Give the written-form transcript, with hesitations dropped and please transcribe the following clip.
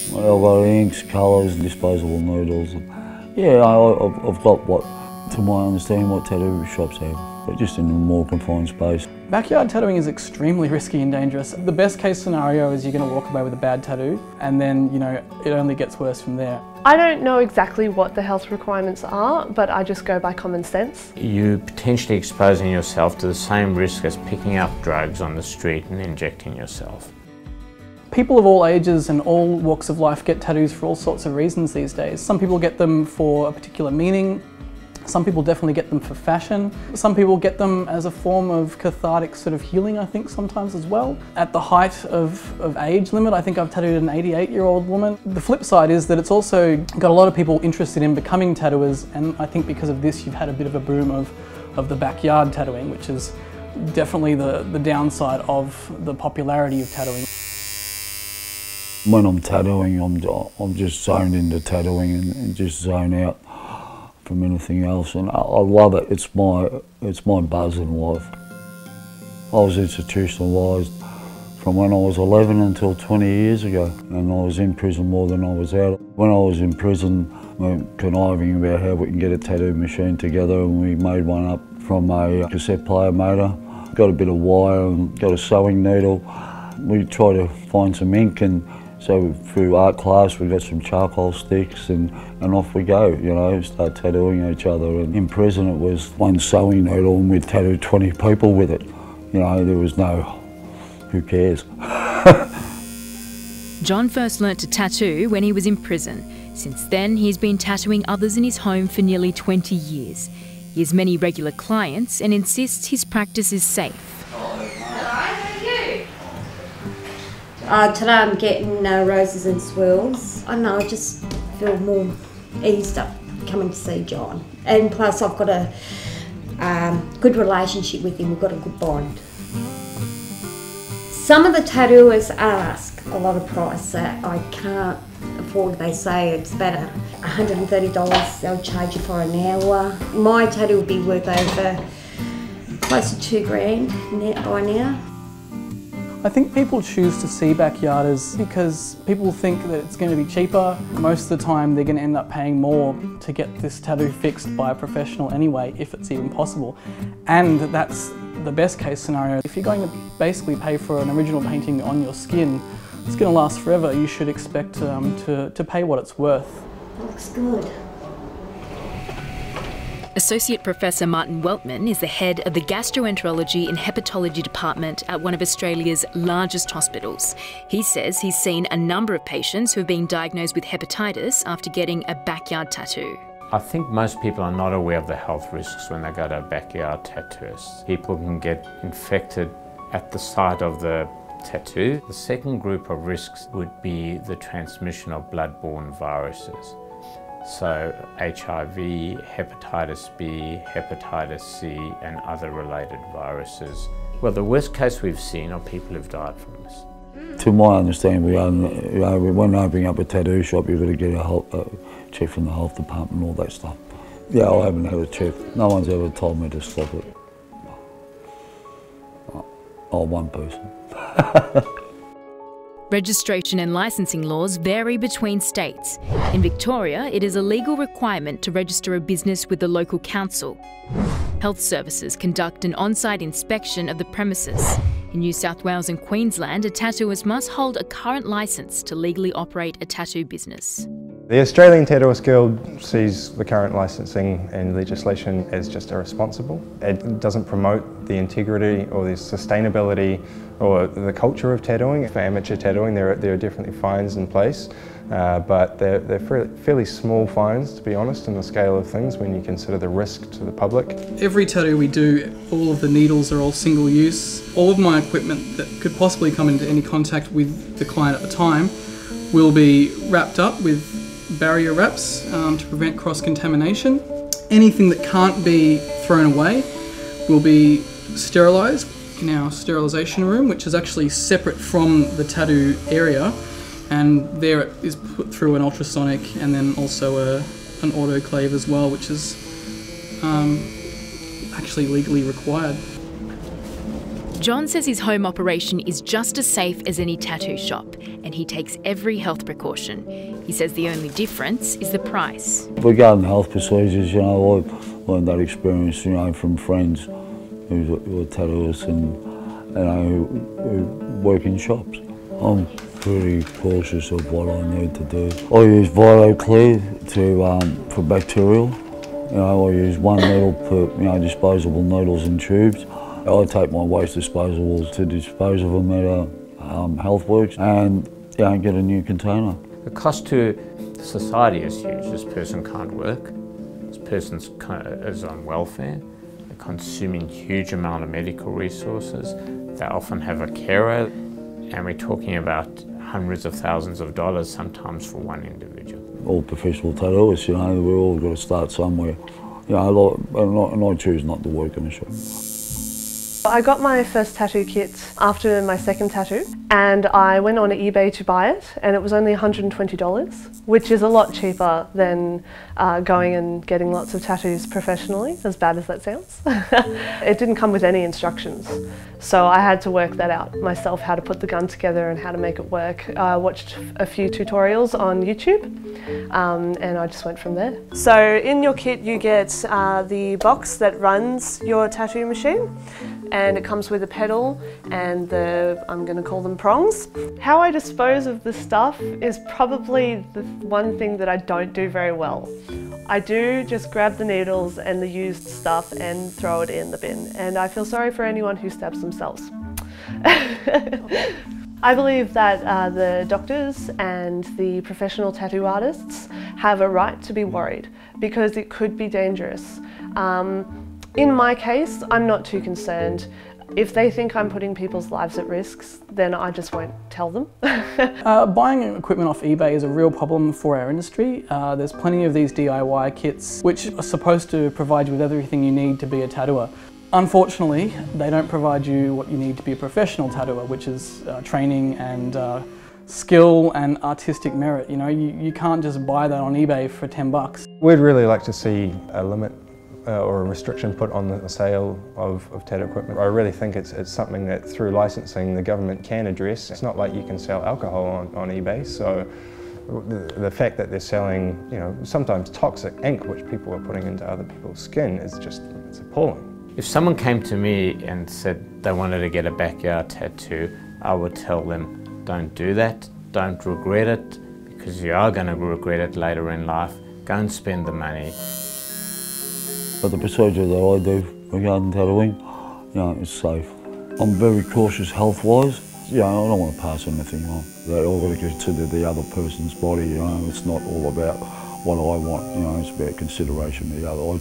I've got inks, colours, disposable needles. Yeah, I've got what, to my understanding, what tattoo shops have, but just in a more confined space. Backyard tattooing is extremely risky and dangerous. The best case scenario is you're going to walk away with a bad tattoo, and then, you know, it only gets worse from there. I don't know exactly what the health requirements are, but I just go by common sense. You're potentially exposing yourself to the same risk as picking up drugs on the street and injecting yourself. People of all ages and all walks of life get tattoos for all sorts of reasons these days. Some people get them for a particular meaning. Some people definitely get them for fashion. Some people get them as a form of cathartic sort of healing, I think, sometimes as well. At the height of age limit, I think I've tattooed an 88-year-old woman. The flip side is that it's also got a lot of people interested in becoming tattooers, and I think because of this you've had a bit of a boom of the backyard tattooing, which is definitely the downside of the popularity of tattooing. When I'm tattooing, I'm just zoned into tattooing and just zone out from anything else, and I love it. It's my buzz in life. I was institutionalised from when I was 11 until 20 years ago, and I was in prison more than I was out. When I was in prison, we were conniving about how we can get a tattoo machine together, and we made one up from a cassette player motor. Got a bit of wire and got a sewing needle. We tried to find some ink, and so through art class we got some charcoal sticks and off we go, you know, start tattooing each other. And in prison it was one sewing needle and we'd tattoo 20 people with it. You know, there was no, who cares? John first learnt to tattoo when he was in prison. Since then he's been tattooing others in his home for nearly 20 years. He has many regular clients and insists his practice is safe. Today I'm getting roses and swirls. I don't know, I just feel more eased up coming to see John. And plus I've got a good relationship with him, we've got a good bond. Some of the tattooers ask a lot of price that I can't afford. They say it's about $130 they'll charge you for an hour. My tattoo will be worth over close to $2,000 by now. I think people choose to see backyarders because people think that it's going to be cheaper. Most of the time they're going to end up paying more to get this tattoo fixed by a professional anyway, if it's even possible. And that's the best case scenario. If you're going to basically pay for an original painting on your skin, it's going to last forever. You should expect to pay what it's worth. Looks good. Associate Professor Martin Weltman is the head of the Gastroenterology and Hepatology Department at one of Australia's largest hospitals. He says he's seen a number of patients who have been diagnosed with hepatitis after getting a backyard tattoo. I think most people are not aware of the health risks when they go to a backyard tattooist. People can get infected at the site of the tattoo. The second group of risks would be the transmission of blood-borne viruses. So HIV, hepatitis B, hepatitis C and other related viruses. Well, the worst case we've seen are people who've died from this. To my understanding, when opening up a tattoo shop, you've got to get a check from the health department and all that stuff. Yeah, I haven't had a check. No one's ever told me to stop it. Oh, one person. Registration and licensing laws vary between states. In Victoria, it is a legal requirement to register a business with the local council. Health services conduct an on-site inspection of the premises. In New South Wales and Queensland, a tattooist must hold a current licence to legally operate a tattoo business. The Australian Tattooist Guild sees the current licensing and legislation as just irresponsible. It doesn't promote the integrity or the sustainability or the culture of tattooing. For amateur tattooing, there are definitely fines in place, but they're fairly small fines, to be honest, in the scale of things when you consider the risk to the public. Every tattoo we do, all of the needles are all single use. All of my equipment that could possibly come into any contact with the client at the time will be wrapped up with barrier wraps to prevent cross-contamination. Anything that can't be thrown away will be sterilised in our sterilisation room, which is actually separate from the tattoo area, and there it is put through an ultrasonic and then also an autoclave as well, which is actually legally required. John says his home operation is just as safe as any tattoo shop, and he takes every health precaution. He says the only difference is the price. Regarding health procedures, you know, I learned that experience, you know, from friends who are tattooists and, you know, who work in shops. I'm pretty cautious of what I need to do. I use VitaClear for bacterial. You know, I use 1 needle per, you know, disposable needles and tubes. I take my waste disposables to dispose of them at Healthworks and, you know, get a new container. The cost to society is huge. This person can't work. This person is on welfare. They're consuming huge amount of medical resources. They often have a carer, and we're talking about hundreds of thousands of dollars sometimes for one individual. All professional tattooists, you know, we've all got to start somewhere. You know, and I choose not to work in a shop. I got my first tattoo kit after my second tattoo, and I went on eBay to buy it, and it was only $120, which is a lot cheaper than going and getting lots of tattoos professionally, as bad as that sounds. It didn't come with any instructions, so I had to work that out myself, how to put the gun together and how to make it work. I watched a few tutorials on YouTube, and I just went from there. So in your kit you get the box that runs your tattoo machine, and it comes with a pedal and I'm going to call them prongs. How I dispose of the stuff is probably the one thing that I don't do very well. I do just grab the needles and the used stuff and throw it in the bin, and I feel sorry for anyone who stabs themselves. I believe that the doctors and the professional tattoo artists have a right to be worried because it could be dangerous. In my case, I'm not too concerned. If they think I'm putting people's lives at risk, then I just won't tell them. Buying equipment off eBay is a real problem for our industry. There's plenty of these DIY kits which are supposed to provide you with everything you need to be a tattooer. Unfortunately, they don't provide you what you need to be a professional tattooer, which is training and skill and artistic merit. You know, you can't just buy that on eBay for 10 bucks. We'd really like to see a limit or a restriction put on the sale of tattoo equipment. I really think it's something that through licensing the government can address. It's not like you can sell alcohol on eBay, so the fact that they're selling, you know, sometimes toxic ink which people are putting into other people's skin is just, it's appalling. If someone came to me and said they wanted to get a backyard tattoo, I would tell them, don't do that, don't regret it, because you are going to regret it later in life. Go and spend the money. But the procedure that I do regarding tattooing, you know, is safe. I'm very cautious health-wise. You know, I don't want to pass anything on. They've all got to consider the other person's body, you know. It's not all about what I want, you know, it's about consideration of the other.